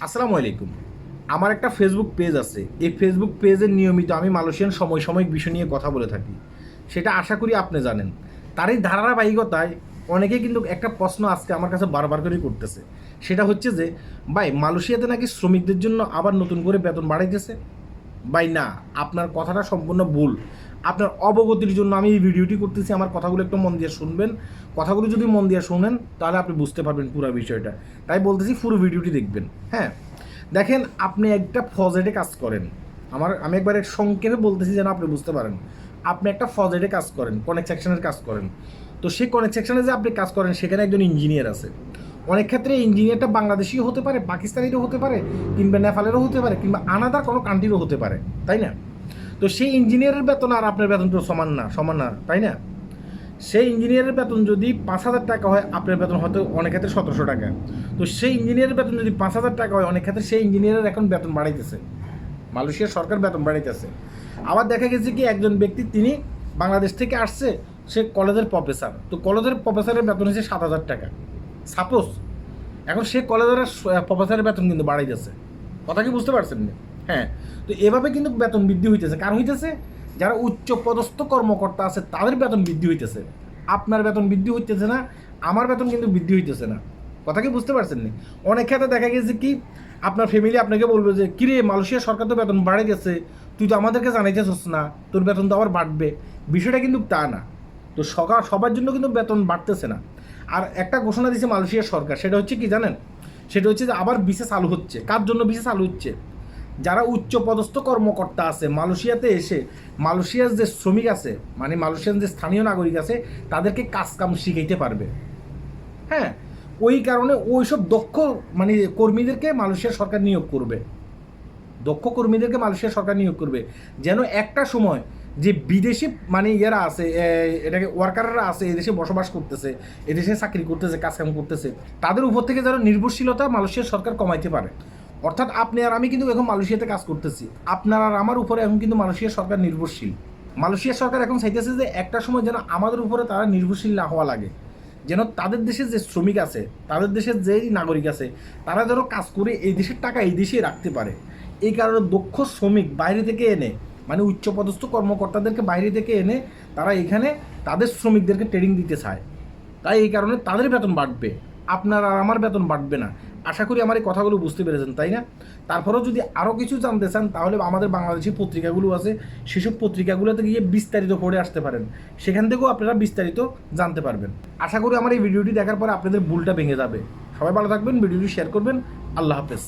আসসালামু আলাইকুম। আমার একটা ফেসবুক পেজ আছে। এই ফেসবুক পেজে নিয়মিত আমি মালয়েশিয়ান সমসাময়িক বিষয় নিয়ে কথা বলে থাকি। সেটা আশা করি আপনি জানেন। তারই ধারাবাহিকতায় অনেকেই কিন্তু একটা প্রশ্ন আজকে আমার কাছে বারবার করেই করতেছে। সেটা হচ্ছে যে, ভাই মালয়েশিয়াতে নাকি শ্রমিকদের জন্য আবার নতুন করে বেতন বাড়াইতেছে? ভাই না, আপনার কথাটা সম্পূর্ণ ভুল। আপনার অবগতির জন্য আমি এই ভিডিওটি করতেছি। আমার কথাগুলো একটু মন দিয়ে শুনবেন। কথাগুলো যদি মন দিয়ে শুনেন তাহলে আপনি বুঝতে পারবেন পুরো বিষয়টা। তাই বলতেছি পুরো ভিডিওটি দেখবেন। হ্যাঁ, দেখেন, আপনি একটা প্রজেক্টে কাজ করেন। আমি একবারে সংক্ষেপে বলতেছি যেন আপনি বুঝতে পারেন। আপনি একটা প্রজেক্টে কাজ করেন, কনেক্ট সেকশনের কাজ করেন। তো সেই কনেক্ট সেকশনে যে আপনি কাজ করেন সেখানে একজন ইঞ্জিনিয়ার আছে। অনেক ক্ষেত্রে ইঞ্জিনিয়ারটা বাংলাদেশিও হতে পারে, পাকিস্তানিরও হতে পারে, কিংবা নেপালেরও হতে পারে, কিংবা আনাদার কোনো কান্ট্রিরও হতে পারে, তাই না? তো সেই ইঞ্জিনিয়ারের বেতন আর আপনার বেতন তো সমান না, তাই না? সেই ইঞ্জিনিয়ারের বেতন যদি 5,000 টাকা হয়, আপনার বেতন হয়তো অনেক ক্ষেত্রে 1700 টাকা। তো সেই ইঞ্জিনিয়ারের বেতন যদি 5,000 টাকা হয়, অনেক ক্ষেত্রে সেই ইঞ্জিনিয়ারের এখন বেতন বাড়াইতেছে, মালয়েশিয়ার সরকার বেতন বাড়াইতেছে। আবার দেখা গেছে কি একজন ব্যক্তি, তিনি বাংলাদেশ থেকে আসছে, সে কলেজের প্রফেসর। তো কলেজের প্রফেসরের বেতন হচ্ছে 7,000 টাকা সাপোজ। এখন সে কলেজের প্রফেসরের বেতন কিন্তু বাড়াইতেছে। কথা কি বুঝতে পারছেন না? হ্যাঁ। তো এভাবে কিন্তু বেতন বৃদ্ধি হইতেছে। কার হইতেছে? যারা উচ্চ পদস্থ কর্মকর্তা আছে তাদের বেতন বৃদ্ধি হইতেছে। আপনার বেতন বৃদ্ধি হইতেছে না, আমার বেতন কিন্তু বৃদ্ধি হইতেছে না। কথা কি বুঝতে পারছেন না? অনেক ক্ষেত্রে দেখা গেছে কি, আপনার ফ্যামিলি আপনাকে বলবে যে, কিরে মালয়েশিয়া সরকার তো বেতন বাড়ে গেছে, তুই তো আমাদেরকে জানাইতেছিস না, তোর বেতন তো আবার বাড়বে। বিষয়টা কিন্তু তা না। তো সবার জন্য কিন্তু বেতন বাড়তেছে না। আর একটা ঘোষণা দিয়েছে মালয়েশিয়ার সরকার, সেটা হচ্ছে কি জানেন? সেটা হচ্ছে যে আবার ভিসা চালু হচ্ছে। কার জন্য ভিসা চালু হচ্ছে? যারা উচ্চ পদস্থ কর্মকর্তা আছে মালয়েশিয়াতে এসে, মালয়েশিয়ার যে শ্রমিক আছে, মানে মালয়েশিয়ার যে স্থানীয় নাগরিক আছে, তাদেরকে কাজকাম শিখাইতে পারবে। হ্যাঁ, ওই কারণে ওইসব দক্ষ মানে কর্মীদেরকে মালয়েশিয়ার সরকার নিয়োগ করবে। দক্ষ কর্মীদেরকে মালয়েশিয়ার সরকার নিয়োগ করবে, যেন একটা সময় যে বিদেশি মানে ইয়েরা আছে, এটাকে ওয়ার্কাররা আছে, এদেশে বসবাস করতেছে, এদেশে চাকরি করতেছে, কাজকাম করতেছে, তাদের উপর থেকে যেন নির্ভরশীলতা মালয়েশিয়ার সরকার কমাইতে পারে। অর্থাৎ আপনি আর আমি কিন্তু এখন মালয়েশিয়াতে কাজ করতেছি, আপনার আর আমার উপরে এখন কিন্তু মালয়েশিয়ার সরকার নির্ভরশীল। মালয়েশিয়ার সরকার এখন চাইতেছে যে একটা সময় যেন আমাদের উপরে তারা নির্ভরশীল না হওয়া লাগে, যেন তাদের দেশের যে শ্রমিক আছে, তাদের দেশের যেই নাগরিক আছে, তারা যেন কাজ করে এই দেশের টাকা এই দেশেই রাখতে পারে। এই কারণে দক্ষ শ্রমিক বাইরে থেকে এনে, মানে উচ্চপদস্থ কর্মকর্তাদেরকে বাইরে থেকে এনে তারা এখানে তাদের শ্রমিকদেরকে ট্রেনিং দিতে চায়। তাই এই কারণে তাদের বেতন বাড়বে, আপনার আর আমার বেতন বাড়বে না। আশা করি আমার এই কথাগুলো বুঝতে পেরেছেন, তাই না? তারপরেও যদি আরও কিছু জানতে চান তাহলে আমাদের বাংলাদেশি পত্রিকাগুলো আছে, সেসব পত্রিকাগুলোতে গিয়ে বিস্তারিত পড়ে আসতে পারেন। সেখান থেকেও আপনারা বিস্তারিত জানতে পারবেন। আশা করি আমার এই ভিডিওটি দেখার পরে আপনাদের ভুলটা ভেঙে যাবে। সবাই ভালো থাকবেন, ভিডিওটি শেয়ার করবেন। আল্লাহ হাফেজ।